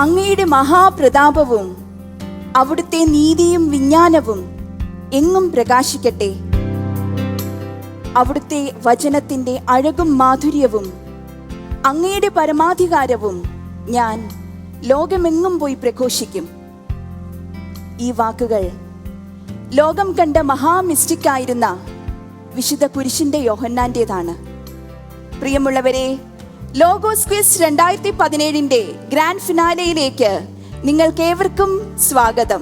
അങ്ങയുടെ മഹാപ്രതാപവും അവിടുത്തെ നീതിയും വിജ്ഞാനവും എങ്ങും പ്രകാശിക്കട്ടെ. അവിടുത്തെ വചനത്തിൻ്റെ അഴകും മാധുര്യവും അങ്ങയുടെ പരമാധികാരവും ഞാൻ ലോകമെങ്ങും പോയി പ്രഘോഷിക്കും. ഈ വാക്കുകൾ ലോകം കണ്ട മഹാമിസ്റ്റിക്കായിരുന്ന വിശുദ്ധ കുരിശിൻ്റെ യോഹന്നാൻ്റേതാണ്. പ്രിയമുള്ളവരെ, ലോഗോസ് ക്വിസ് 2017 ഗ്രാൻഡ് ഫിനാലയിലേക്ക് നിങ്ങൾക്കേവർക്കും സ്വാഗതം.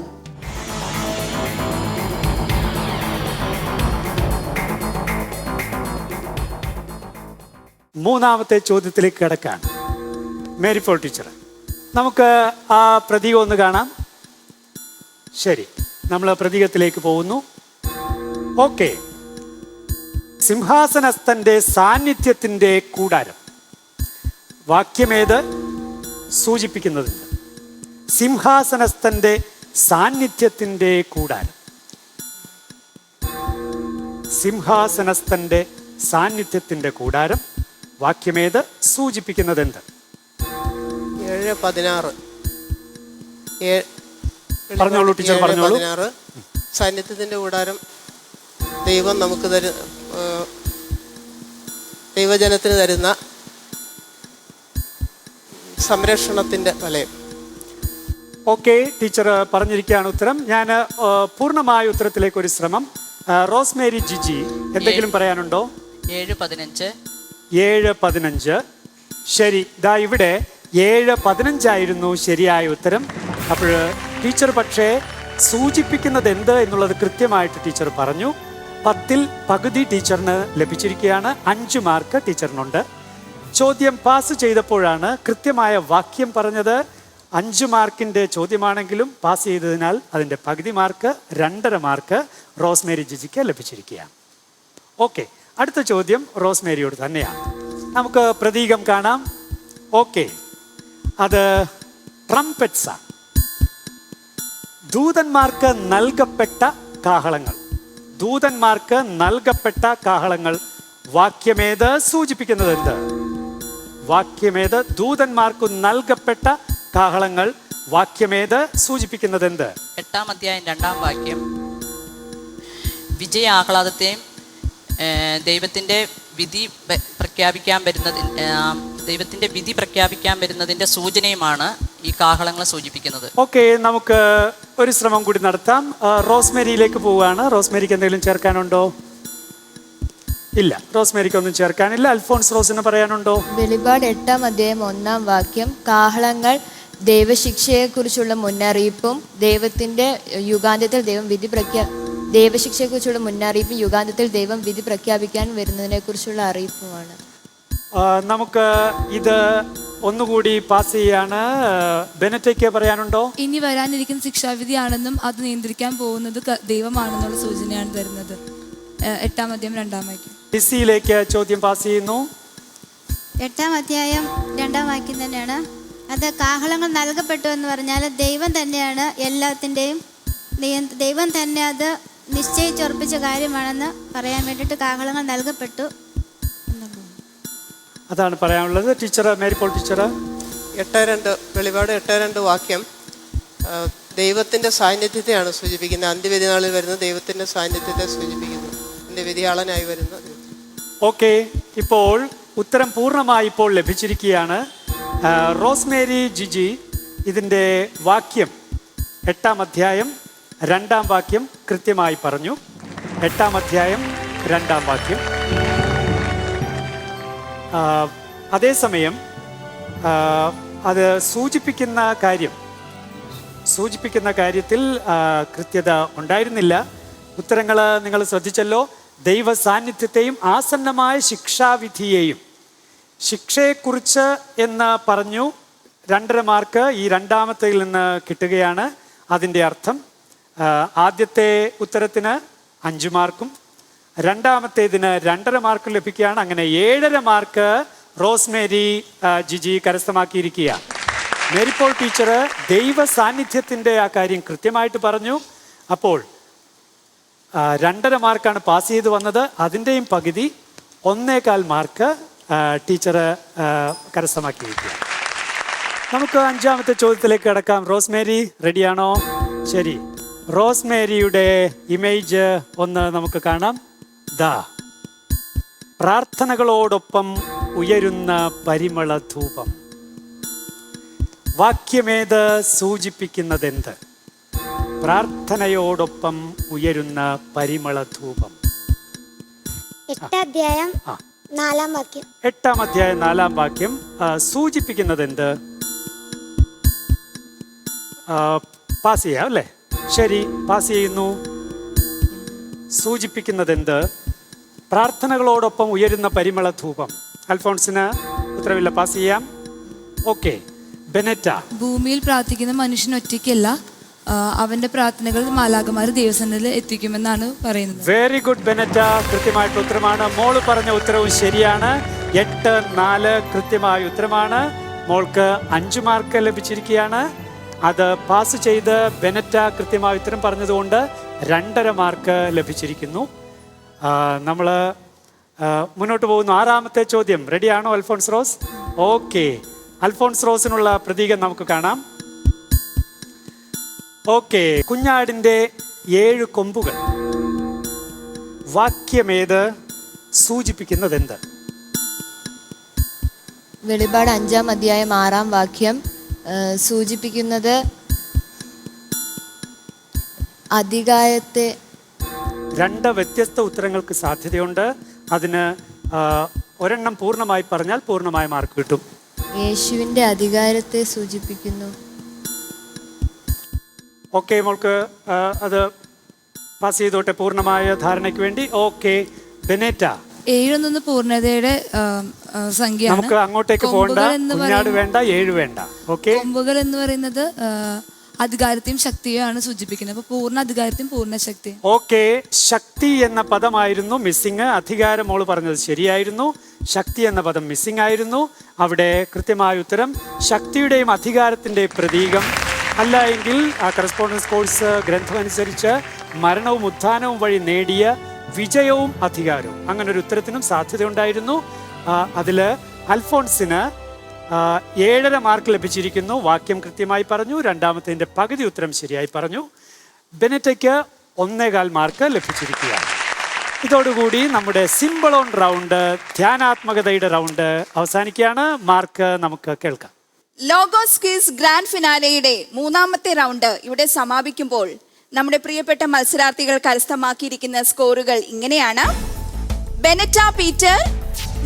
മൂന്നാമത്തെ ചോദ്യത്തിലേക്ക് കിടക്കാൻ മേരി പോൾ ടീച്ചർ, നമുക്ക് ആ പ്രതീകം ഒന്ന് കാണാം. ശരി, നമ്മൾ പ്രതീകത്തിലേക്ക് പോകുന്നു. ഓക്കെ. സിംഹാസനസ്ഥന്റെ സാന്നിധ്യത്തിന്റെ കൂടാരം, വാക്യമേത് സൂചിപ്പിക്കുന്നതുണ്ട്? സിംഹാസനസ്ഥന്റെ സാന്നിധ്യത്തിന്റെ കൂടാരം. സിംഹാസനസ്ഥന്റെ സാന്നിധ്യത്തിന്റെ കൂടാരം, വാക്യമേത് സൂചിപ്പിക്കുന്നതെന്ത്? 7:16. പറഞ്ഞോളൂ ടീച്ചർ, പറഞ്ഞോളൂ. സാന്നിധ്യത്തിന്റെ കൂടാരം ദൈവം നമുക്ക് ദൈവജനത്തിന് തരുന്ന സംരക്ഷണത്തിന്റെ വലയം. ഓക്കെ, ടീച്ചർ പറഞ്ഞിരിക്കുകയാണ് ഉത്തരം. ഞാൻ പൂർണ്ണമായ ഉത്തരത്തിലേക്ക് ഒരു ശ്രമം. റോസ്മേരി ജിജി, എന്തെങ്കിലും പറയാനുണ്ടോ? 7:15. ശരി, ദാ ഇവിടെ 7:15 ആയിരുന്നു ശരിയായ ഉത്തരം. അപ്പോൾ ടീച്ചർ പക്ഷേ സൂചിപ്പിക്കുന്നത് എന്ത് എന്നുള്ളത് കൃത്യമായിട്ട് ടീച്ചർ പറഞ്ഞു. 10ൽ പകുതി ടീച്ചറിന് ലഭിച്ചിരിക്കുകയാണ്. 5 മാർക്ക് ടീച്ചറിനുണ്ട്. ചോദ്യം പാസ് ചെയ്തപ്പോഴാണ് കൃത്യമായ വാക്യം പറഞ്ഞത്. 5 മാർക്കിൻ്റെ ചോദ്യമാണെങ്കിലും പാസ് ചെയ്തതിനാൽ അതിൻ്റെ പകുതി മാർക്ക്, 2.5 മാർക്ക് റോസ്മേരി ജിജിക്ക് ലഭിച്ചിരിക്കുകയാണ്. ഓക്കെ, അടുത്ത ചോദ്യം റോസ്മേരിയോട് തന്നെയാണ്. നമുക്ക് പ്രതീകം കാണാം. ഓക്കെ, അത് ട്രംപറ്റ്സാണ്. ദൂതന്മാർക്ക് നൽകപ്പെട്ട കാഹളങ്ങൾ. ദൂതന്മാർക്ക് നൽകപ്പെട്ട കാഹളങ്ങൾ, വാക്യമേത് സൂചിപ്പിക്കുന്നത് എന്ത്? വാക്യമേത്? ദൂതന്മാർക്ക് നൽകപ്പെട്ട കാഹളങ്ങൾ, വാക്യമേത് സൂചിപ്പിക്കുന്നത് എന്ത്? 8-ാം അധ്യായം 2-ാം വാക്യം. വിജയാഹ്ലാദത്തെയും ദൈവത്തിൻ്റെ വിധി പ്രഖ്യാപിക്കാൻ വരുന്നതിൻ്റെ സൂചനയുമാണ് ഈ കാഹളങ്ങൾ സൂചിപ്പിക്കുന്നത്. ഓക്കെ, നമുക്ക് ഒരു ശ്രമം കൂടി നടത്താം. റോസ്മേരിയിലേക്ക് പോവുകയാണ്. റോസ്മേരിക്ക് എന്തെങ്കിലും ചേർക്കാനുണ്ടോ? ഇല്ല, റോസ്മേരിക്ക് ഒന്നും ചേർക്കാനില്ല. അൽഫോൺസ് റോസിന് പറയാനുണ്ടോ? വെളിപാട് 8-ാം അധ്യായം 1-ാം വാക്യം. കാഹളങ്ങൾ ദൈവശിക്ഷയെക്കുറിച്ചുള്ള മുന്നറിയിപ്പും ദൈവത്തിൻ്റെ യുഗാന്ത്യത്തിൽ ദൈവശിക്ഷയെക്കുറിച്ചുള്ള മുന്നറിയിപ്പും യുഗാന്ത്യത്തിൽ ദൈവം വിധി പ്രഖ്യാപിക്കാൻ വരുന്നതിനെ കുറിച്ചുള്ള അറിയിപ്പുമാണ്. നമുക്ക് ഇത് ഒന്നുകൂടി പാസ് ചെയ്യാണ്. ബെനറ്റയ്ക്ക് പറയാനുണ്ടോ? ഇനി വരാനിരിക്കുന്ന ശിക്ഷാവിധിയാണെന്നും അത് നിയന്ത്രിക്കാൻ പോകുന്നത് ദൈവമാണെന്നുള്ള സൂചനയാണ് തരുന്നത്. 8-ാം അധ്യായം 2-ാം വാക്യം. ഡിസിയിലേക്ക് ചോദ്യം പാസ് ചെയ്യുന്നു. 8-ാം അധ്യായം 2-ാം വാക്യം തന്നെയാണ്. അത് കാഹളങ്ങൾ നൽകപ്പെട്ടു എന്ന് പറഞ്ഞാൽ ദൈവം തന്നെയാണ് എല്ലാത്തിൻ്റെയും ദൈവം തന്നെ അത് നിശ്ചയിച്ചുറപ്പിച്ച കാര്യമാണെന്ന് പറയാൻ വേണ്ടിയിട്ട് കാഹളങ്ങൾ നൽകപ്പെട്ടു. അതാണ് പറയാനുള്ളത്. Teacher, Mary Paul teacher. 8:2 വെളിപാട് 8:2 വാക്യം ദൈവത്തിൻ്റെ സാന്നിധ്യത്തെയാണ് സൂചിപ്പിക്കുന്നത്. അന്ത്യവിധി നാളിൽ വരുന്ന ദൈവത്തിൻ്റെ സാന്നിധ്യത്തെ സൂചിപ്പിക്കുന്നു. അന്ത്യവിധിയാളനായി വരുന്ന. ഓക്കെ, ഇപ്പോൾ ഉത്തരം പൂർണ്ണമായി ഇപ്പോൾ ലഭിച്ചിരിക്കുകയാണ്. റോസ്മേരി ജിജി ഇതിൻ്റെ വാക്യം 8-ാം അധ്യായം 2-ാം വാക്യം കൃത്യമായി പറഞ്ഞു. 8-ാം അധ്യായം 2-ാം വാക്യം. അതേസമയം അത് സൂചിപ്പിക്കുന്ന കാര്യത്തിൽ കൃത്യത ഉണ്ടായിരുന്നില്ല. ഉത്തരങ്ങൾ നിങ്ങൾ ശ്രദ്ധിച്ചല്ലോ. ദൈവ സാന്നിധ്യത്തെയും ആസന്നമായ ശിക്ഷാവിധിയെയും. ശിക്ഷയെക്കുറിച്ച് എന്ന് പറഞ്ഞു. 2.5 മാർക്ക് ഈ രണ്ടാമത്തേതിൽ നിന്ന് കിട്ടുകയാണ്. അതിൻ്റെ അർത്ഥം ആദ്യത്തെ ഉത്തരത്തിന് 5 മാർക്കും രണ്ടാമത്തേതിന് 2.5 മാർക്ക് ലഭിക്കുകയാണ്. അങ്ങനെ 7.5 മാർക്ക് റോസ്മേരി ജിജി കരസ്ഥമാക്കിയിരിക്കുകയാണ്. മേരി പോൾ ടീച്ചർ ദൈവ സാന്നിധ്യത്തിൻ്റെ ആ കാര്യം കൃത്യമായിട്ട് പറഞ്ഞു. അപ്പോൾ 2.5 മാർക്കാണ് പാസ് ചെയ്ത് വന്നത്. അതിൻ്റെയും പകുതി 1.25 മാർക്ക് ടീച്ചർ കരസ്ഥമാക്കിയിരിക്കുകയാണ്. നമുക്ക് 5-ാമത്തെ ചോദ്യത്തിലേക്ക് കടക്കാം. റോസ്മേരി റെഡിയാണോ? ശരി, റോസ്മേരിയുടെ ഇമേജ് ഒന്ന് നമുക്ക് കാണാം. ദാ പ്രാർത്ഥനകളോടൊപ്പം ഉയരുന്ന പരിമള ധൂപം. വാക്യമേത് സൂചിപ്പിക്കുന്നതെന്ത്? പ്രാർത്ഥനയോടൊപ്പം ഉയരുന്ന പരിമള ധൂപം. 8 അധ്യായം ആ. 4 വാക്യം. 8-ാം അധ്യായം 4-ാം വാക്യം സൂചിപ്പിക്കുന്നത് എന്ത്? പാസ് ചെയ്യാം അല്ലേ? ശരി, പാസ് ചെയ്യുന്നു. സൂചിപ്പിക്കുന്നത് എന്ത്? പ്രാർത്ഥനകളോടൊപ്പം ഉയരുന്ന പരിമള ധൂപം. അൽഫോൺസിന് ഉത്തരവില്ല, പാസ് ചെയ്യാം. ഓക്കെ, ബെനറ്റ. ഭൂമിയിൽ പ്രാർത്ഥിക്കുന്ന മനുഷ്യൻ ഒറ്റയ്ക്കല്ല, അവന്റെ പ്രാർത്ഥനകൾ മാലാഖമാർ ദൈവസന്നിധിയിൽ എത്തിക്കുമെന്നാണ് പറയുന്നത്. വെരി ഗുഡ് ബെനറ്റ, കൃത്യമായിട്ടുള്ള ഉത്തരമാണ്. മോള് പറഞ്ഞ ഉത്തരവും ശരിയാണ്. 8-4 കൃത്യമായ ഉത്തരമാണ്. മോൾക്ക് 5 മാർക്ക് ലഭിച്ചിരിക്കുകയാണ്. അത് പാസ് ചെയ്ത് ബെനറ്റ കൃത്യമായ ഉത്തരം പറഞ്ഞതുകൊണ്ട് 2.5 മാർക്ക് ലഭിച്ചിരിക്കുന്നു. നമ്മൾ മുന്നോട്ട് പോകുന്നു. 6-ാമത്തെ ചോദ്യം റെഡിയാണോ അൽഫോൺസ് റോസ്? ഓക്കെ, അൽഫോൺസ് റോസിനുള്ള പ്രതീകം നമുക്ക് കാണാം. ഓക്കെ, കുഞ്ഞാടിന്റെ 7 കൊമ്പുകൾ. വാക്യമേത് സൂചിപ്പിക്കുന്നത് എന്ത്? വെളിപാട് 5-ാം അധ്യായം 6-ാം വാക്യം സൂചിപ്പിക്കുന്നത് അധികാരത്തെ. 2 വ്യത്യസ്ത ഉത്തരങ്ങൾക്ക് സാധ്യതയുണ്ട്. അതിന് ഒരെണ്ണം പൂർണ്ണമായി പറഞ്ഞാൽ പൂർണ്ണമായ മാർക്ക് കിട്ടും. യേശുവിൻ്റെ അധികാരത്തെ സൂചിപ്പിക്കുന്നു. ഓക്കെ, മോൾക്ക് അത് പാസ് ചെയ്തോട്ടെ പൂർണ്ണമായ ധാരണയ്ക്ക് വേണ്ടി. ഓക്കെ, ബെനേറ്റ. 7 എന്നത് പൂർണ്ണതയുടെ സംഖ്യയാണ്. നമുക്ക് അങ്ങോട്ടേക്ക് പോകണ്ട, കുഞ്ഞാട് വേണ്ട, 7 വേണ്ട. ഓക്കെ, കൊമ്പുകൾ എന്ന് പറയുന്നത് അധികാരത്തെയും ശക്തിയുമാണ് സൂചിപ്പിക്കുന്നത്. അപ്പൊ പൂർണ്ണ അധികാരത്തെയും പൂർണ്ണ ശക്തിയും. ഓക്കെ, ശക്തി എന്ന പദമായിരുന്നു മിസ്സിങ്. അധികാരം മോള് പറഞ്ഞത് ശരിയായിരുന്നു. ശക്തി എന്ന പദം മിസ്സിങ് ആയിരുന്നു. അവിടെ കൃത്യമായ ഉത്തരം ശക്തിയുടെയും അധികാരത്തിൻ്റെയും പ്രതീകം. അല്ല എങ്കിൽ ആ കറസ്പോണ്ടൻസ് കോഴ്സ് ഗ്രന്ഥം അനുസരിച്ച് മരണവും ഉത്ഥാനവും വഴി നേടിയ വിജയവും അധികാരവും, അങ്ങനെ ഒരു ഉത്തരത്തിനും സാധ്യതയുണ്ടായിരുന്നു. അതിൽ അൽഫോൺസിന് 7.5 മാർക്ക് ലഭിച്ചിരിക്കുന്നു. വാക്യം കൃത്യമായി പറഞ്ഞു. 2-ാമത്തെ പകുതി ഉത്തരം ശരിയായി പറഞ്ഞു. ബെനറ്റയ്ക്ക് 1.25 മാർക്ക് ലഭിച്ചിരിക്കുകയാണ്. ഇതോടുകൂടി നമ്മുടെ സിമ്പിൾ ഓൺ റൗണ്ട്, ധ്യാനാത്മകതയുടെ റൗണ്ട് അവസാനിക്കുകയാണ്. മാർക്ക് നമുക്ക് കേൾക്കാം. ലോഗോസ് ക്വിസ് ഗ്രാൻഡ് ഫിനാലെയുടെ 3-ാമത്തെ റൗണ്ട് ഇവിടെ സമാപിക്കുമ്പോൾ നമ്മുടെ പ്രിയപ്പെട്ട മത്സരാർത്ഥികൾ കരസ്ഥമാക്കിയിരിക്കുന്ന സ്കോറുകൾ ഇങ്ങനെയാണ്. Benetta Peter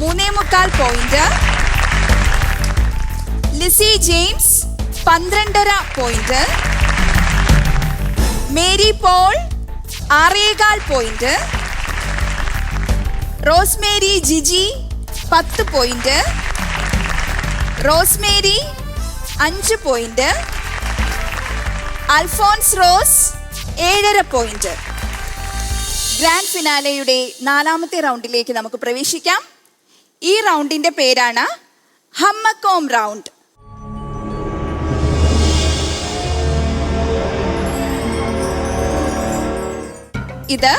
3.25 point, Lissy James 12.5 point, Mary Paul 6.25 point, Rosemary Jiji 10 point, Rosemary 5 point, Alphonse Rose 7.5 point. Grand ഫിനാലെയുടെ 4-ാമത്തെ റൗണ്ടിലേക്ക് നമുക്ക് പ്രവേശിക്കാം. ഈ റൗണ്ടിന്റെ പേരാണ് ഹമ്മക്കോം റൗണ്ട്. ഇത്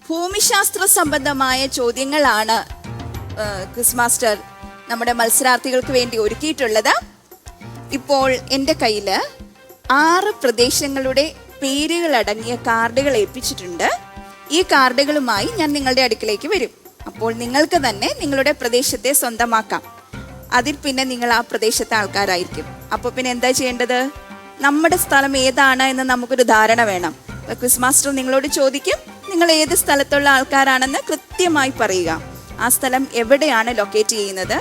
ഭൂമിശാസ്ത്ര സംബന്ധമായ ചോദ്യങ്ങളാണ് ക്വിസ് മാസ്റ്റർ നമ്മുടെ മത്സരാർത്ഥികൾക്ക് വേണ്ടി ഒരുക്കിയിട്ടുള്ളത്. ഇപ്പോൾ എൻ്റെ കയ്യിൽ 6 പ്രദേശങ്ങളുടെ പേരുകളടങ്ങിയ കാർഡുകൾ ഏൽപ്പിച്ചിട്ടുണ്ട്. ഈ കാർഡുകളുമായി ഞാൻ നിങ്ങളുടെ അടുക്കിലേക്ക് വരും. അപ്പോൾ നിങ്ങൾക്ക് തന്നെ നിങ്ങളുടെ പ്രദേശത്തെ സ്വന്തമാക്കാം. അതിൽ പിന്നെ നിങ്ങൾ ആ പ്രദേശത്തെ ആൾക്കാരായിരിക്കും. അപ്പോൾ പിന്നെ എന്താ ചെയ്യേണ്ടത്? നമ്മുടെ സ്ഥലം ഏതാണ് എന്ന് നമുക്കൊരു ധാരണ വേണം. ക്വിസ് മാസ്റ്റർ നിങ്ങളോട് ചോദിക്കും, നിങ്ങൾ ഏത് സ്ഥലത്തുള്ള ആൾക്കാരാണെന്ന് കൃത്യമായി പറയുക. ആ സ്ഥലം എവിടെയാണ് ലൊക്കേറ്റ് ചെയ്യുന്നത്,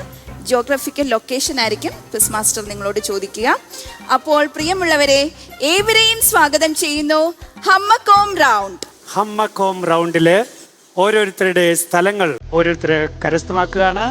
ജിയോഗ്രഫിക്കൽ ലൊക്കേഷൻ ആയിരിക്കും ക്വിസ് മാസ്റ്റർ നിങ്ങളോട് ചോദിക്കുക. അപ്പോൾ പ്രിയമുള്ളവരെ, ഏവരെയും സ്വാഗതം ചെയ്യുന്നു ഹമ്മക്കോം റൗണ്ട്. ഹമ്മക്കോം റൗണ്ടില് ഓരോരുത്തരുടെ സ്ഥലങ്ങൾ ഓരോരുത്തരെ കരസ്ഥമാക്കുകയാണ്.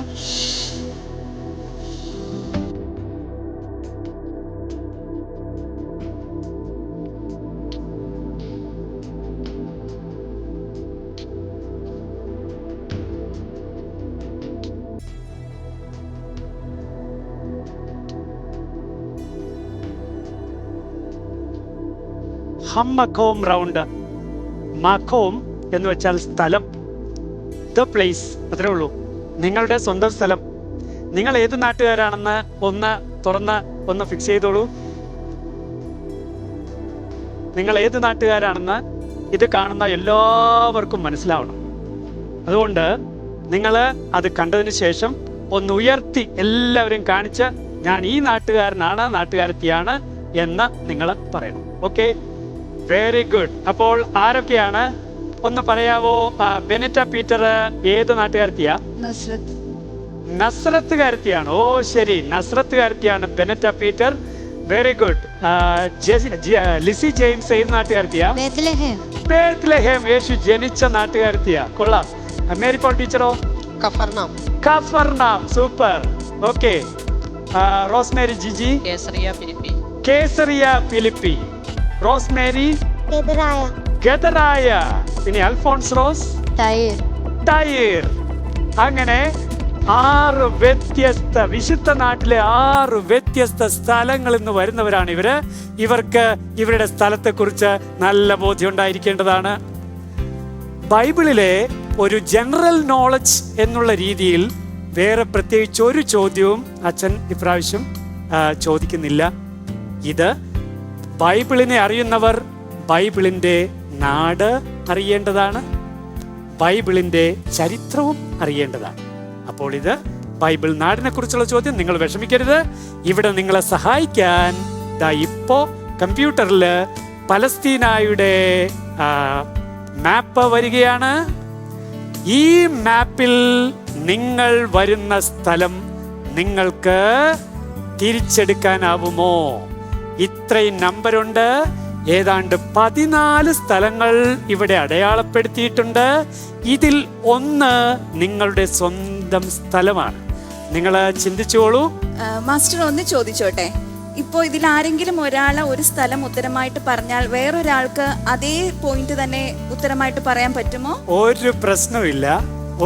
ഹമ്മക്കോം റൗണ്ട്. മക്കോം എന്ന് വെച്ചാൽ സ്ഥലം, ദ പ്ലേസ്, അത്രേ ഉള്ളൂ. നിങ്ങളുടെ സ്വന്തം സ്ഥലം. നിങ്ങൾ ഏത് നാട്ടുകാരാണെന്ന് ഒന്ന് തുറന്ന് ഒന്ന് ഫിക്സ് ചെയ്തോളൂ. നിങ്ങൾ ഏത് നാട്ടുകാരാണെന്ന് ഇത് കാണുന്ന എല്ലാവർക്കും മനസ്സിലാവണം. അതുകൊണ്ട് നിങ്ങൾ അത് കണ്ടതിന് ശേഷം ഒന്ന് ഉയർത്തി എല്ലാവരും കാണിച്ച് ഞാൻ ഈ നാട്ടുകാരനാണ്, നാട്ടുകാരത്തിയാണ് എന്ന് നിങ്ങൾ പറയണം. Okay, very good. അപ്പോൾ ആരൊക്കെയാണ് ഒന്ന് പറയാവോ? ബെനറ്റ പീറ്റർ ഏത് നാട്ടുകാരത്തിയാ? നസ്രത്തുകാരത്തിയാണ്. ഓ ശരി, നസ്രത്തുകാരത്തിയാണ് ബെനറ്റ പീറ്റർ. Very good. ലിസി ജെയിംസ് ഏത് നാട്ടുകാരത്തിയാ? ബേത്ലഹേം, യേശു ജനിച്ച നാട്ടുകാരത്തിയാ. കൊള്ളാം. മേരി പോൾ ടീച്ചറോ? Capernaum. Capernaum, super. Okay, Rosemary Jiji? Caesarea Philippi. Caesarea Philippi. Rosemary? Gadara. Gadara. ഇനി അൽഫോൺസ് റോസ്? ടൈർ. ടൈർ. അങ്ങനെ 6 വ്യത്യസ്ത വിശുദ്ധ നാട്ടിലെ 6 വ്യത്യസ്ത സ്ഥലങ്ങളിൽ നിന്ന് വരുന്നവരാണ് ഇവര്. ഇവർക്ക് ഇവരുടെ സ്ഥലത്തെ കുറിച്ച് നല്ല ബോധ്യം ഉണ്ടായിരിക്കേണ്ടതാണ്. ബൈബിളിലെ ഒരു ജനറൽ നോളജ് എന്നുള്ള രീതിയിൽ വേറെ പ്രത്യേകിച്ച് ഒരു ചോദ്യവും അച്ഛൻ ഇപ്രാവശ്യം ചോദിക്കുന്നില്ല. ഇത് ബൈബിളിനെ അറിയുന്നവർ ബൈബിളിൻ്റെ നാട് അറിയേണ്ടതാണ്, ബൈബിളിൻ്റെ ചരിത്രവും അറിയേണ്ടതാണ്. അപ്പോൾ ഇത് ബൈബിൾ നാടിനെ കുറിച്ചുള്ള ചോദ്യം. നിങ്ങൾ വിഷമിക്കരുത്. ഇവിടെ നിങ്ങളെ സഹായിക്കാൻ ഇപ്പോ കമ്പ്യൂട്ടറിൽ പലസ്തീനായുടെ മാപ്പ് വരികയാണ്. ഈ മാപ്പിൽ നിങ്ങൾ വരുന്ന സ്ഥലം നിങ്ങൾക്ക് തിരിച്ചെടുക്കാനാവുമോ? ഇത്രയും നമ്പറുണ്ട്. ഏതാണ്ട് 14 സ്ഥലങ്ങൾ ഇവിടെ അടയാളപ്പെടുത്തിയിട്ടുണ്ട്. ഇതിൽ ഒന്ന് നിങ്ങളുടെ സ്വന്തം സ്ഥലമാണ്. നിങ്ങൾ ചിന്തിച്ചോളൂ. മാസ്റ്റർ ഒന്ന് ചോദിച്ചോട്ടെ, ഇപ്പോൾ ഇതിൽ ആരെങ്കിലും ഒരാൾ ഒരു സ്ഥലം ഉത്തരമായിട്ട് പറഞ്ഞാൽ വേറൊരാൾക്ക് അതേ പോയിന്റ് തന്നെ ഉത്തരമായിട്ട് പറയാൻ പറ്റുമോ? ഒരു പ്രശ്നവുമില്ല,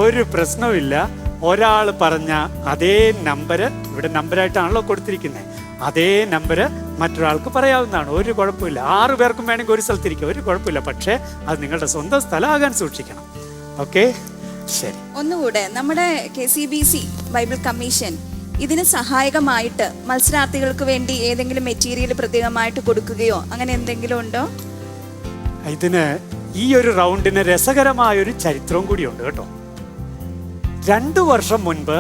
ഒരു പ്രശ്നവുമില്ല. ഒരാൾ പറഞ്ഞ അതേ നമ്പർ, ഇവിടെ നമ്പറായിട്ടാണല്ലോ കൊടുത്തിരിക്കുന്നത്, അതേ നമ്പർ മറ്റൊരാൾക്ക് പറയാവുന്നതാണ്. ഒരു കുഴപ്പമില്ല. 6 പേർക്കും വേണമെങ്കിൽ ഒരു സ്ഥലത്തിരിക്കും, ഒരു കുഴപ്പമില്ല. പക്ഷേ അത് നിങ്ങളുടെ സ്വന്തം സ്ഥലമാകാൻ സൂക്ഷിക്കണം. ഓക്കെ, ശരി. ഒന്നുകൂടെ, നമ്മുടെ KCBC ബൈബിൾ കമ്മീഷൻ ഇതിന് സഹായകമായിട്ട് മത്സരാർത്ഥികൾക്ക് വേണ്ടി ഏതെങ്കിലും മെറ്റീരിയൽ പ്രത്യേകമായിട്ട് കൊടുക്കുകയോ അങ്ങനെ എന്തെങ്കിലും ഉണ്ടോ? ഇതിന് ഈ ഒരു റൗണ്ടിന് രസകരമായൊരു ചരിത്രവും കൂടിയുണ്ട് കേട്ടോ. 2 വർഷം മുൻപ്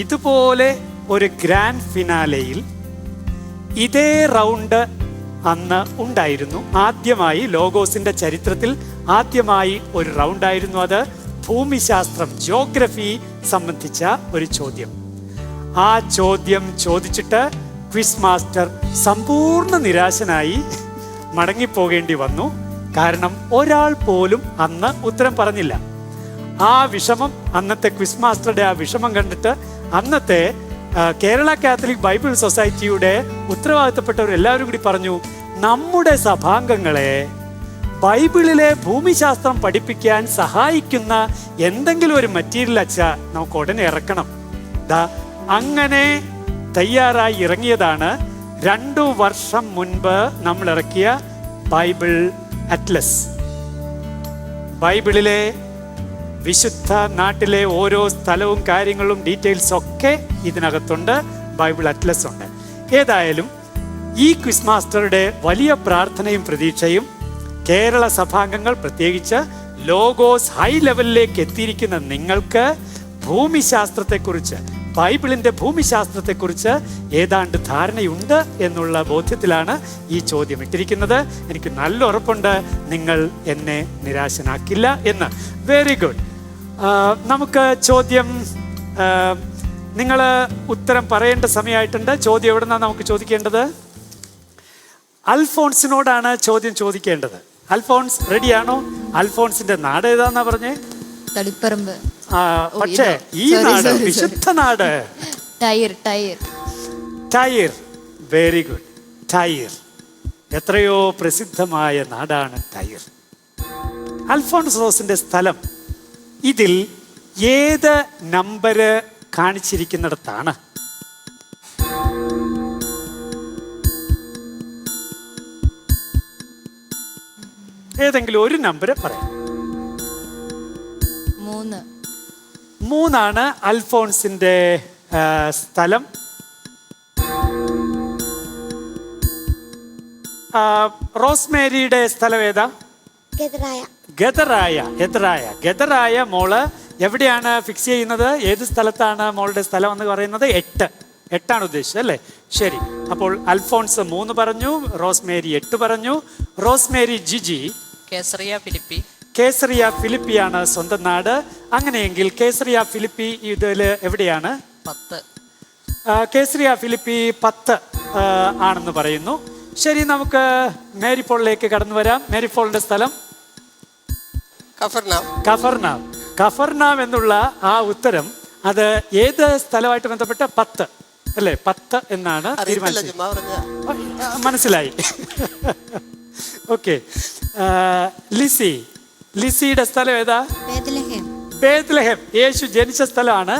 ഇതുപോലെ ഒരു ഗ്രാൻഡ് ഫിനാലെയിൽ ഇതേ റൗണ്ട് അന്ന് ഉണ്ടായിരുന്നു. ആദ്യമായി ലോഗോസിന്റെ ചരിത്രത്തിൽ ആദ്യമായി ഒരു റൗണ്ടായിരുന്നു അത്. ഭൂമിശാസ്ത്രം, ജിയോഗ്രഫി സംബന്ധിച്ച ഒരു ചോദ്യം. ആ ചോദ്യം ചോദിച്ചിട്ട് ക്വിസ് മാസ്റ്റർ സമ്പൂർണ്ണ നിരാശനായി മടങ്ങിപ്പോകേണ്ടി വന്നു. കാരണം ഒരാൾ പോലും അന്ന് ഉത്തരം പറഞ്ഞില്ല. ആ വിഷമം, അന്നത്തെ ക്വിസ് മാസ്റ്ററുടെ ആ വിഷമം കണ്ടിട്ട് അന്നത്തെ കേരള കാത്തലിക് ബൈബിൾ സൊസൈറ്റിയുടെ ഉത്തരവാദിത്തപ്പെട്ടവർ എല്ലാവരും കൂടി പറഞ്ഞു, നമ്മുടെ സഭാംഗങ്ങളെ ബൈബിളിലെ ഭൂമിശാസ്ത്രം പഠിപ്പിക്കാൻ സഹായിക്കുന്ന എന്തെങ്കിലും ഒരു മെറ്റീരിയൽ അച്ഛാ നമുക്ക് ഉടനെ ഇറക്കണം. അങ്ങനെ തയ്യാറായി ഇറങ്ങിയതാണ് 2 വർഷം മുൻപ് നമ്മൾ ഇറക്കിയ ബൈബിൾ അറ്റ്ലസ്. ബൈബിളിലെ വിശുദ്ധ നാട്ടിലെ ഓരോ സ്ഥലവും കാര്യങ്ങളും ഡീറ്റെയിൽസ് ഒക്കെ ഇതിനകത്തുണ്ട്. ബൈബിൾ അറ്റ്ലസ് ഉണ്ട്. ഏതായാലും ഈ ക്വിസ് മാസ്റ്ററുടെ വലിയ പ്രാർത്ഥനയും പ്രതീക്ഷയും കേരള സഭാംഗങ്ങൾ, പ്രത്യേകിച്ച് ലോഗോസ് ഹൈ ലെവലിലേക്ക് എത്തിയിരിക്കുന്ന നിങ്ങൾക്ക് ഭൂമിശാസ്ത്രത്തെക്കുറിച്ച്, ബൈബിളിൻ്റെ ഭൂമിശാസ്ത്രത്തെക്കുറിച്ച് ഏതാണ്ട് ധാരണയുണ്ട് എന്നുള്ള ബോധ്യത്തിലാണ് ഈ ചോദ്യം ഇട്ടിരിക്കുന്നത്. എനിക്ക് നല്ല ഉറപ്പുണ്ട് നിങ്ങൾ എന്നെ നിരാശനാക്കില്ല എന്ന്. Very good. നമുക്ക് ചോദ്യം, നിങ്ങൾ ഉത്തരം പറയേണ്ട സമയമായിട്ടുണ്ട്. ചോദ്യം എവിടെ നിന്നാണ് നമുക്ക് ചോദിക്കേണ്ടത്? അൽഫോൺസിനോടാണ് ചോദ്യം ചോദിക്കേണ്ടത്. അൽഫോൺസ് റെഡിയാണോ? അൽഫോൺസിന്റെ നാട് ഏതാന്നാ പറഞ്ഞേ? തളിപ്പറമ്പ്. പക്ഷേ ഈ നാട് വിശുദ്ധ നാട് Tyre. Tyre. Tyre. Very good. Tyre എത്രയോ പ്രസിദ്ധമായ നാടാണ് ടൈർ. അൽഫോൺസ് റോസിന്റെ സ്ഥലം ഇതിൽ ഏത് നമ്പര് കാണിച്ചിരിക്കുന്നിടത്താണ്? ഏതെങ്കിലും ഒരു നമ്പർ പറയാം. 3. 3 അൽഫോൺസിന്റെ സ്ഥലം. റോസ്മേരിയുടെ സ്ഥലം ഏതാ? ഗദറായ. ഗദറായ മോള് എവിടെയാണ് ഫിക്സ് ചെയ്യുന്നത്? ഏത് സ്ഥലത്താണ് മോളുടെ സ്ഥലം എന്ന് പറയുന്നത്? 8 ഉദ്ദേശിച്ചത് അല്ലേ? ശരി. അപ്പോൾ അൽഫോൺസ് 3 പറഞ്ഞു, റോസ്മേരി 8 പറഞ്ഞു. റോസ്മേരി ജിജി കേസറിയ ഫിലിപ്പിയാണ് സ്വന്തം നാട്. അങ്ങനെയെങ്കിൽ കേസറിയ ഫിലിപ്പി ഇതിൽ എവിടെയാണ്? 10. കേസറിയ ഫിലിപ്പി 10 ആണെന്ന് പറയുന്നു. ശരി, നമുക്ക് മേരിപോളിലേക്ക് കടന്നു വരാം. മേരിപോളിന്റെ സ്ഥലം കഫർനാം എന്നുള്ള ആ ഉത്തരം അത് ഏത് സ്ഥലമായിട്ട് ബന്ധപ്പെട്ട? 10 അല്ലേ? 10 എന്നാണ് തീരുമാനിച്ചത്. മനസ്സിലായി. ഓക്കെ. ലിസിയുടെ സ്ഥലം ഏതാ? ബേത്ലഹേം. യേശു ജനിച്ച സ്ഥലമാണ്.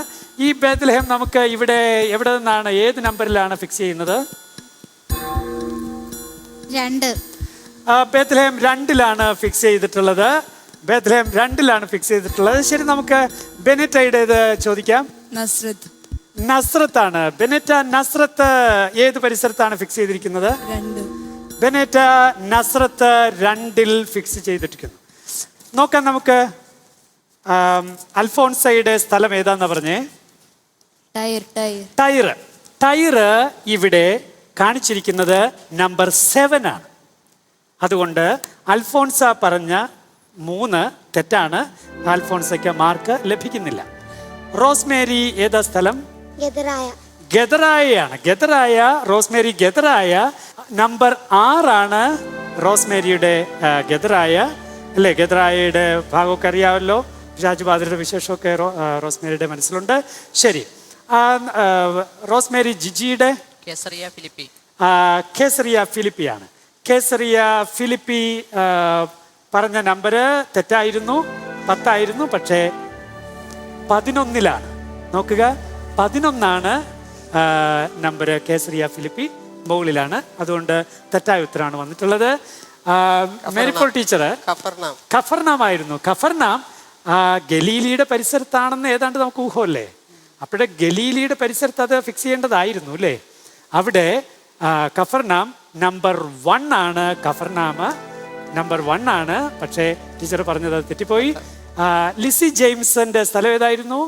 ഈ ബേത്ലഹേം നമുക്ക് ഇവിടെ എവിടെ നിന്നാണ്, ഏത് നമ്പറിലാണ് ഫിക്സ് ചെയ്യുന്നത്? 2. ബേത്ലഹേം 2ലാണ് ഫിക്സ് ചെയ്തിട്ടുള്ളത്. ശരി, നമുക്ക് ബെനറ്റയുടേത് ചോദിക്കാം. നസ്രത്താണ്. ബെനറ്റ നസ്രത്ത് ഏത് പരിസരത്താണ് ഫിക്സ് ചെയ്തിരിക്കുന്നത്? 2. ബെനറ്റ നസ്രത്ത് 2ൽ ഫിക്സ് ചെയ്തിരിക്കുന്നു. നോക്കാം നമുക്ക്. അൽഫോൺസയുടെ സ്ഥലം ഏതാന്ന് പറഞ്ഞേ? ടൈർ ഇവിടെ കാണിച്ചിരിക്കുന്നത് നമ്പർ 7 ആണ്. അതുകൊണ്ട് അൽഫോൺസ പറഞ്ഞ 3 തെറ്റാണ്. അൽഫോൺസയ്ക്ക് മാർക്ക് ലഭിക്കുന്നില്ല. റോസ്മേരി ഏതാ സ്ഥലം? ഗദറായ. റോസ്മേരി ഗദറായ നമ്പർ 6 ആണ്. റോസ്മേരിയുടെ ഗദറായ അല്ലേ? ഗദറായയുടെ ഭാഗമൊക്കെ അറിയാമല്ലോ. രാജുബാദരുടെ വിശേഷമൊക്കെ റോസ്മേരിയുടെ മനസ്സിലുണ്ട്. ശരി, റോസ്മേരി ജിജിയുടെ കേസറിയ ഫിലിപ്പിയാണ്. കേസറിയ ഫിലിപ്പി പറഞ്ഞ നമ്പർ തെറ്റായിരുന്നു, 10 ആയിരുന്നു. പക്ഷേ 11ലാണ്. നോക്കുക, 11ആണ് നമ്പർ. കേസറിയ ഫിലിപ്പി മുകളിലാണ്. അതുകൊണ്ട് തെറ്റായ ഉത്തരമാണ് വന്നിട്ടുള്ളത്. മേരിപോൾ ടീച്ചർ കഫർനാമായിരുന്നു. കഫർനാം ഗലീലിയുടെ പരിസരത്താണെന്ന് ഏതാണ്ട് നമുക്ക് ഊഹമല്ലേ? അപ്പോഴേ ഗലീലിയുടെ പരിസരത്ത് അത് ഫിക്സ് ചെയ്യേണ്ടതായിരുന്നു അല്ലേ? അവിടെ കഫർനാം നമ്പർ 1 ആണ്. കഫർനാം നമ്പർ 1 ആണ്. പക്ഷേ ടീച്ചർ പറഞ്ഞത് തെറ്റിപ്പോയി. ലിസി ജെയിംസന്റെ സ്ഥലം ഏതായിരുന്നു?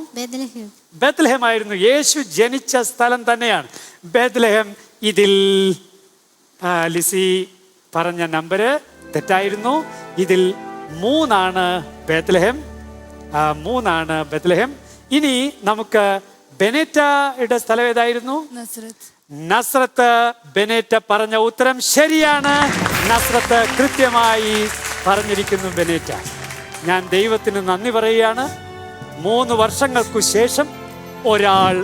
ബേത്ലഹേം ആയിരുന്നു. യേശു ജനിച്ച സ്ഥലം തന്നെയാണ് ബേത്ലഹേം. ഇതിൽ ലിസി പറഞ്ഞ നമ്പർ തെറ്റായിരുന്നു. ഇതിൽ 3 ആണ് ബേത്ലഹേം. 3 ആണ് ബേത്ലഹേം. ഇനി നമുക്ക് ബെനറ്റയുടെ സ്ഥലം ഏതായിരുന്നു? നസ്രത്ത്. ബെനറ്റ പറഞ്ഞ ഉത്തരം ശരിയാണ്. നസ്രത്ത് കൃത്യമായി പറഞ്ഞിരിക്കുന്നു ബെനറ്റ. ഞാൻ ദൈവത്തിന് നന്ദി പറയുകയാണ്. 3 വർഷങ്ങൾക്കു ശേഷം ഒരാൾ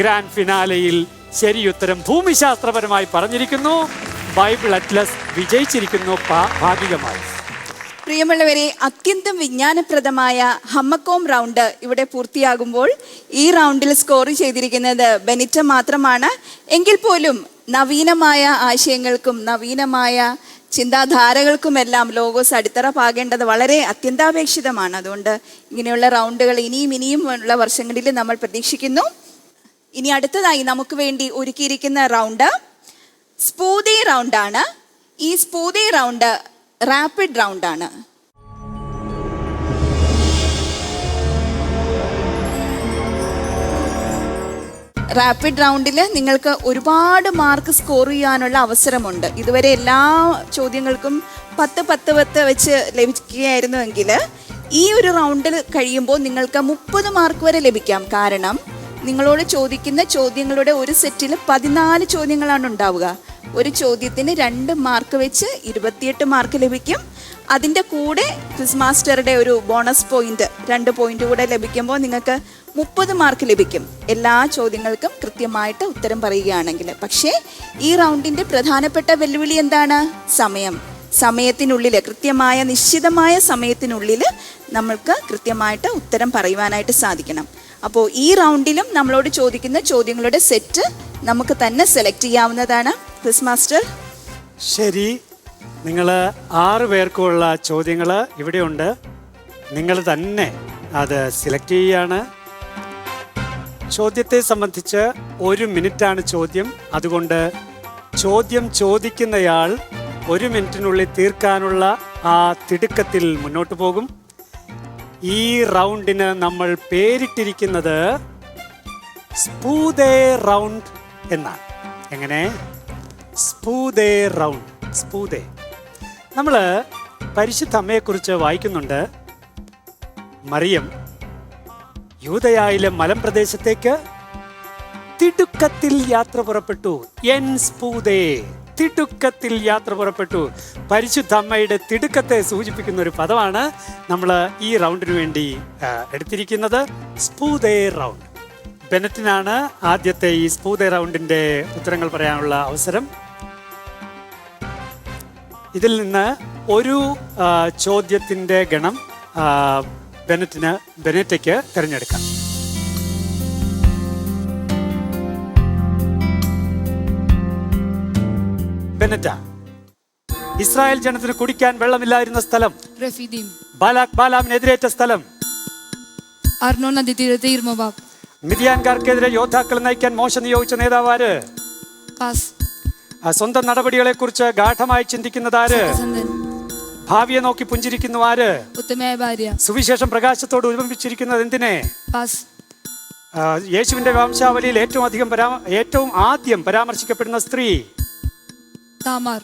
ഗ്രാൻഡ് ഫിനാലയിൽ ശരിയുത്തരം ഭൂമിശാസ്ത്രപരമായി പറഞ്ഞിരിക്കുന്നു. ബൈബിൾ അറ്റ്ലസ് വിജയിച്ചിരിക്കുന്നു ഭാഗികമായി. പ്രിയമുള്ളവരെ, അത്യന്തം വിജ്ഞാനപ്രദമായ ഹമ്മക്കോം റൗണ്ട് ഇവിടെ പൂർത്തിയാകുമ്പോൾ ഈ റൗണ്ടിൽ സ്കോർ ചെയ്തിരിക്കുന്നത് ബെനിറ്റ മാത്രമാണ്. എങ്കിൽ പോലും നവീനമായ ആശയങ്ങൾക്കും നവീനമായ ചിന്താധാരകൾക്കുമെല്ലാം ലോഗോസ് അടിത്തറ പാകേണ്ടത് വളരെ അത്യന്താപേക്ഷിതമാണ്. അതുകൊണ്ട് ഇങ്ങനെയുള്ള റൗണ്ടുകൾ ഇനിയും ഉള്ള വർഷങ്ങളിൽ നമ്മൾ പ്രതീക്ഷിക്കുന്നു. ഇനി അടുത്തതായി നമുക്ക് വേണ്ടി ഒരുക്കിയിരിക്കുന്ന റൗണ്ട് സ്പൂതി റൗണ്ടാണ്. ഈ സ്പൂതി റൗണ്ട് റാപ്പിഡ് റൗണ്ടാണ്. റാപ്പിഡ് റൗണ്ടിൽ നിങ്ങൾക്ക് ഒരുപാട് മാർക്ക് സ്കോർ ചെയ്യാനുള്ള അവസരമുണ്ട്. ഇതുവരെ എല്ലാ ചോദ്യങ്ങൾക്കും 10 വെച്ച് ലഭിക്കുകയായിരുന്നുവെങ്കിൽ ഈ ഒരു റൗണ്ടിൽ കഴിയുമ്പോൾ നിങ്ങൾക്ക് 30 മാർക്ക് വരെ ലഭിക്കാം. കാരണം നിങ്ങളോട് ചോദിക്കുന്ന ചോദ്യങ്ങളുടെ ഒരു സെറ്റിൽ 14 ചോദ്യങ്ങളാണ് ഉണ്ടാവുക. ഒരു ചോദ്യത്തിന് 2 മാർക്ക് വെച്ച് 28 മാർക്ക് ലഭിക്കും. അതിൻ്റെ കൂടെ ക്വിസ് മാസ്റ്ററുടെ ഒരു ബോണസ് പോയിന്റ് 2 പോയിന്റ് കൂടെ ലഭിക്കുമ്പോൾ നിങ്ങൾക്ക് 30 മാർക്ക് ലഭിക്കും എല്ലാ ചോദ്യങ്ങൾക്കും കൃത്യമായിട്ട് ഉത്തരം പറയുകയാണെങ്കിൽ. പക്ഷേ ഈ റൗണ്ടിൻ്റെ പ്രധാനപ്പെട്ട വെല്ലുവിളി എന്താണ്? സമയത്തിനുള്ളിൽ, കൃത്യമായ നിശ്ചിതമായ സമയത്തിനുള്ളിൽ നമ്മൾക്ക് കൃത്യമായിട്ട് ഉത്തരം പറയുവാനായിട്ട് സാധിക്കണം. അപ്പോൾ ഈ റൗണ്ടിലും നമ്മളോട് ചോദിക്കുന്ന ചോദ്യങ്ങളുടെ സെറ്റ് നമുക്ക് തന്നെ സെലക്ട് ചെയ്യാവുന്നതാണ്. Quiz master. ശരി, നിങ്ങൾ 6 പേർക്കുള്ള ചോദ്യങ്ങൾ ഇവിടെയുണ്ട്. നിങ്ങൾ തന്നെ അത് സെലക്ട് ചെയ്യുകയാണ്. ചോദ്യത്തെ സംബന്ധിച്ച് 1 മിനിറ്റാണ് ചോദ്യം. അതുകൊണ്ട് ചോദ്യം ചോദിക്കുന്നയാൾ 1 മിനിറ്റിനുള്ളിൽ തീർക്കാനുള്ള ആ തിടുക്കത്തിൽ മുന്നോട്ട് പോകും. ഈ റൗണ്ടിന് നമ്മൾ പേരിട്ടിരിക്കുന്നത് സ്പൂദേ റൗണ്ട് എന്നാണ്. എങ്ങനെ? സ്പൂദേ റൗണ്ട്. സ്പൂദേ. നമ്മൾ പരിശുദ്ധ അമ്മയെക്കുറിച്ച് വായിക്കുന്നുണ്ട്. മറിയം യൂദയായിലെ മലമ്പ്രദേശത്തേക്ക് തിടുക്കത്തിൽ യാത്ര പുറപ്പെട്ടു. എൻ സ്പൂദേ, തിടുക്കത്തിൽ യാത്ര പുറപ്പെട്ടു. പരിശുദ്ധ അമ്മയുടെ തിടുക്കത്തെ സൂചിപ്പിക്കുന്ന ഒരു പദമാണ് നമ്മൾ ഈ റൗണ്ടിന് വേണ്ടി എടുത്തിരിക്കുന്നത്. സ്പൂദേ റൗണ്ട്. ബെനറ്റിനാണ് ആദ്യത്തെ ഈ സ്പൂദേ റൗണ്ടിന്റെ ഉത്തരങ്ങൾ പറയാനുള്ള അവസരം. ഇതിൽ നിന്ന് ഒരു ചോദ്യത്തിന്റെ ഗണം ബെനറ്റയ്ക്ക് തിരഞ്ഞെടുക്കാം. ബെനറ്റ, ഇസ്രായേൽ ജനത്തിന് കുടിക്കാൻ വെള്ളമില്ലായിരുന്ന സ്ഥലം. റഫീദീം. ബാലാമിനെതിരേറ്റ സ്ഥലം. അർണോൻ നദീതീരത്തെ ഇർമോബാബ്. മിദിയാൻകാർക്കെതിരെ യോദ്ധാക്കളെ നയിക്കാൻ മോശ നിയോഗിച്ച നേതാവ് ആര്? പാസ്. സ്വന്തം നടപടികളെ കുറിച്ച് ഗാഠമായി ചിന്തിക്കുന്നത് ആര്? സത്യസന്ധൻ. ഭാവിയെ നോക്കി പുഞ്ചിരിക്കുന്നു ആര്? ഉത്തമയായ ഭാര്യ. സുവിശേഷം പ്രകാശത്തോട് ഉപമിച്ചിരിക്കുന്നത് എന്തിനെ? പാസ്. യേശുവിന്റെ വംശാവലിയിൽ ഏറ്റവും ആദ്യം പരാമർശിക്കപ്പെടുന്ന സ്ത്രീ? താമാർ.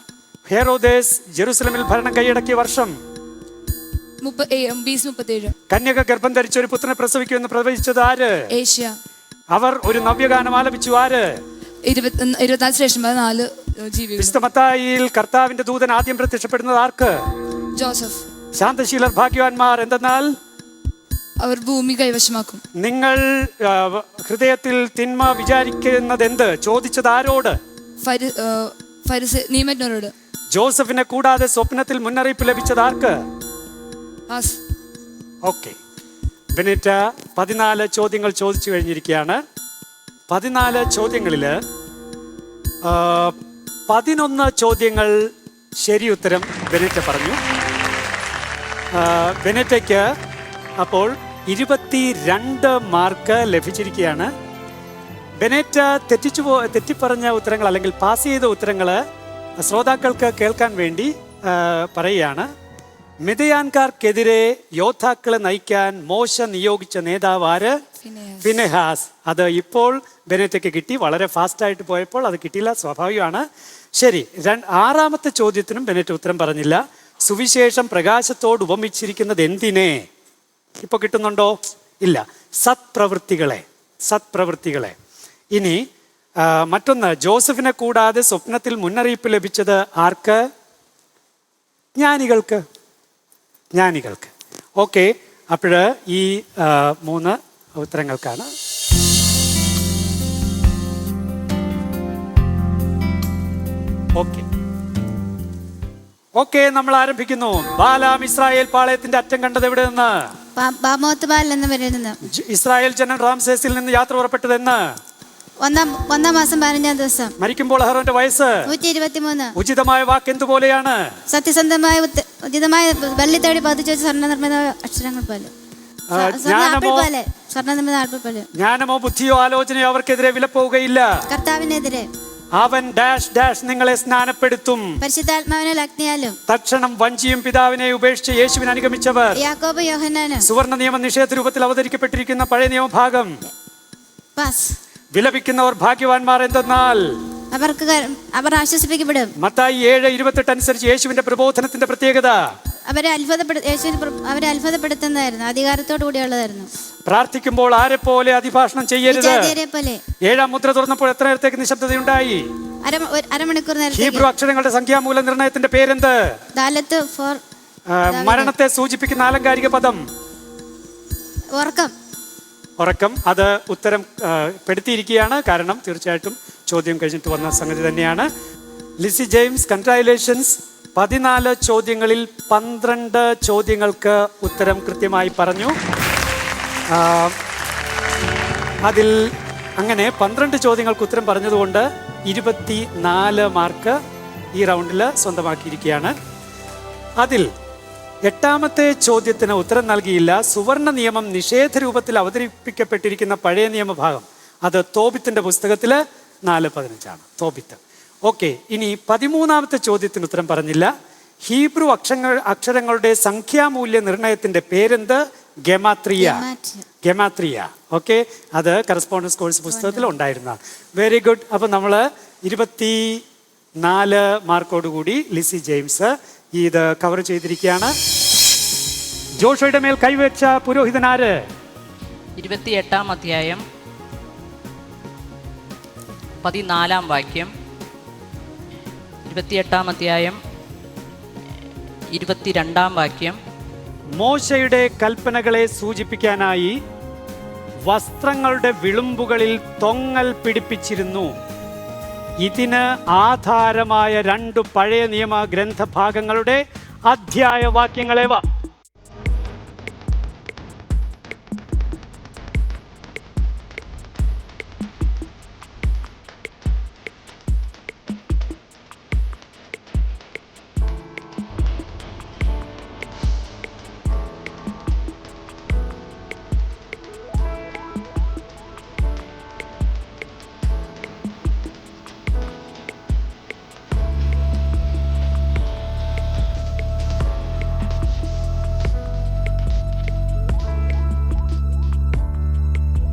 ഹെറോദേസ് ജെറുസലമിൽ ഭരണം കൈയടക്കിയ വർഷം? BC 37. കന്യക ഗർഭം ധരിച്ച ഒരു പുത്രനെ പ്രസവിക്കുമെന്ന് പ്രവചിച്ചത് ആര്? ഏഷ്യ. അവർ ഒരു നവ്യഗാനം ആലപിച്ചു ആര്? 24 ശ്രേഷ്ഠന്മാർ 4 ജീവികൾ. വിശുദ്ധ മത്തായിയിൽ കർത്താവിന്റെ ദൂതൻ ആദ്യം പ്രത്യക്ഷപ്പെടുന്നത് ആർക്ക്? ജോസഫ്. ശാന്തശീലർ ഭാഗ്യവാന്മാർ എന്തെന്നാൽ അവർ ഭൂമി കൈവശമാക്കും. നിങ്ങൾ ഹൃദയത്തിൽ തിന്മ വിചാരിക്കുന്നത് എന്ത് ചോദിച്ചത് ആരോട്? നിയമജ്ഞരോട്. ജോസഫിനെ കൂടാതെ സ്വപ്നത്തിൽ മുന്നറിയിപ്പ് ലഭിച്ചത് ആർക്ക്? പാസ്. ഓക്കെ. ബെനറ്റ 14 ചോദ്യങ്ങൾ ചോദിച്ചു കഴിഞ്ഞിരിക്കുകയാണ്. 14 ചോദ്യങ്ങളിൽ 11 ചോദ്യങ്ങൾ ശരി ഉത്തരം ബെനറ്റ പറഞ്ഞു. ബെനറ്റയ്ക്ക് അപ്പോൾ 22 മാർക്ക് ലഭിച്ചിരിക്കുകയാണ്. ബെനറ്റ തെറ്റിപ്പറഞ്ഞ ഉത്തരങ്ങൾ അല്ലെങ്കിൽ പാസ് ചെയ്ത ഉത്തരങ്ങൾ ശ്രോതാക്കൾക്ക് കേൾക്കാൻ വേണ്ടി പറയുകയാണ്. മിദിയാൻകാർക്കെതിരെ യോദ്ധാക്കളെ നയിക്കാൻ മോശ നിയോഗിച്ച നേതാവ് ആര്? ഫിനെഹാസ്. അത് ഇപ്പോൾ ബെനറ്റയ്ക്ക് കിട്ടി. വളരെ ഫാസ്റ്റായിട്ട് പോയപ്പോൾ അത് കിട്ടിയില്ല, സ്വാഭാവികമാണ്. ശരി, 6ാമത്തെ ചോദ്യത്തിനും ബെനറ്റ് ഉത്തരം പറഞ്ഞില്ല. സുവിശേഷം പ്രകാശത്തോട് ഉപമിച്ചിരിക്കുന്നത് എന്തിനെ? ഇപ്പൊ കിട്ടുന്നുണ്ടോ? ഇല്ല. സത്പ്രവൃത്തികളെ. ഇനി മറ്റൊന്ന്, ജോസഫിനെ കൂടാതെ സ്വപ്നത്തിൽ മുന്നറിയിപ്പ് ലഭിച്ചത് ആർക്ക്? ജ്ഞാനികൾക്ക്. ഓക്കെ. അപ്പോൾ ഈ 3 ഉത്തരങ്ങൾക്കാണ്. ഓക്കെ, നമ്മൾ ആരംഭിക്കുന്നു. ബാലാം ഇസ്രായേൽ പാളയത്തിന്റെ അറ്റം കണ്ടത് എവിടെ നിന്ന്? ഇസ്രായേൽ ജനം റാംസേസിൽ നിന്ന് യാത്ര പുറപ്പെട്ടത് എന്ന്? 1-ാം മാസം 15-ാം ദിവസം. മരിക്കുമ്പോൾ അഹരോന്റെ വയസ്സ് 123. ഉചിതമായ വാക്ക് എന്തുപോലെയാണ്? സത്യസന്ധമായ ഉചിതമായ വെള്ളി തേടി പതിച്ചു വെച്ച സ്വർണ്ണനിർമ്മിത അക്ഷരങ്ങൾ പോലെ. ജ്ഞാനമോ ബുദ്ധിയോ ആലോചനയോ അവർക്കെതിരെ വിലപ്പോവുകയില്ല. കർത്താവിനെതിരെ അവൻ ഡാഷ് ഡാഷ് നിങ്ങളെ സ്നാനപ്പെടുത്തും. പരിശുദ്ധാത്മാവിനാൽ അഗ്നിയാലും. തക്ഷണം വഞ്ചിയും പിതാവിനെ ഉപേക്ഷിച്ച് യേശുവിനെ അനുഗമിച്ചവർ. യാക്കോബ് യോഹന്നാനും. സുവർണ്ണ നിയമ നിഷേധ രൂപത്തിൽ അവതരിക്കപ്പെട്ടിരിക്കുന്ന പഴയ നിയമഭാഗം. വിലപിക്കുന്നവർ ഭാഗ്യവാന്മാർ എന്തെന്നാൽ അവർ ആശ്വസിപ്പിക്കപ്പെടും. മത്തായി 7:28 അനുസരിച്ച് യേശുവിന്റെ പ്രബോധനത്തിന്റെ പ്രത്യേകത അവരെ അത്ഭുതപ്പെടുത്തുന്നതായിരുന്നു. അധികാരത്തോടു കൂടിയുള്ളതായിരുന്നു. പ്രാർത്ഥിക്കുമ്പോൾ ആരെ പോലെ അതിഭാഷണം ചെയ്യരുത്. 7ാം മുദ്ര തുറന്നപ്പോൾ എത്ര നേരത്തേക്ക് നിശബ്ദതയുണ്ടായി? അരമണിക്കൂർ നേരം. ഹീബ്രു അക്ഷരങ്ങളുടെ സംഖ്യാമൂല നിർണയത്തിന്റെ പേരെന്ത്? മരണത്തെ സൂചിപ്പിക്കുന്ന ആലങ്കാരിക പദം ഉറക്കം. അത് ഉത്തരം പെടുത്തിയിരിക്കുകയാണ്. കാരണം തീർച്ചയായിട്ടും ചോദ്യം കഴിഞ്ഞിട്ട് വന്ന സംഗതി തന്നെയാണ്. Lissy James, congratulations. 14 ചോദ്യങ്ങളിൽ 12 ചോദ്യങ്ങൾക്ക് ഉത്തരം കൃത്യമായി പറഞ്ഞു. അതിൽ അങ്ങനെ 12 ചോദ്യങ്ങൾക്ക് ഉത്തരം പറഞ്ഞതുകൊണ്ട് 24 മാർക്ക് ഈ റൗണ്ടിൽ സ്വന്തമാക്കിയിരിക്കുകയാണ്. അതിൽ 8ാമത്തെ ചോദ്യത്തിന് ഉത്തരം നൽകിയില്ല. സുവർണ നിയമം നിഷേധ രൂപത്തിൽ അവതരിപ്പിക്കപ്പെട്ടിരിക്കുന്ന പഴയ നിയമഭാഗം അത് തോബിത്തിന്റെ പുസ്തകത്തില് 4:15 തോബിത്ത്. ഓക്കെ, ഇനി 13ാമത്തെ ചോദ്യത്തിന് ഉത്തരം പറഞ്ഞില്ല. ഹീബ്രു അക്ഷരങ്ങളുടെ സംഖ്യാമൂല്യ നിർണയത്തിന്റെ പേരെന്ത്? ഗെമാത്രിയ. ഗെമാത്രിയ. ഓക്കെ, അത് കറസ്പോണ്ടൻസ് കോഴ്സ് പുസ്തകത്തിൽ ഉണ്ടായിരുന്നതാണ്. Very good. അപ്പൊ നമ്മൾ 24 മാർക്കോടുകൂടി ലിസി ജെയിംസ് ഇത് കവർ ചെയ്തിരിക്കുകയാണ്. ജോഷയുടെ മേൽ കൈവച്ച പുരോഹിതനാര്? 28-ാം അധ്യായം 14-ാം വാക്യം. 28-ാം അധ്യായം 22-ാം വാക്യം. മോശയുടെ കൽപ്പനകളെ സൂചിപ്പിക്കാനായി വസ്ത്രങ്ങളുടെ വിളുമ്പുകളിൽ തൊങ്ങൽ പിടിപ്പിച്ചിരുന്നു. ഇതിന് ആധാരമായ 2 പഴയ നിയമ ഗ്രന്ഥഭാഗങ്ങളുടെ അധ്യായ വാക്യങ്ങളേവ?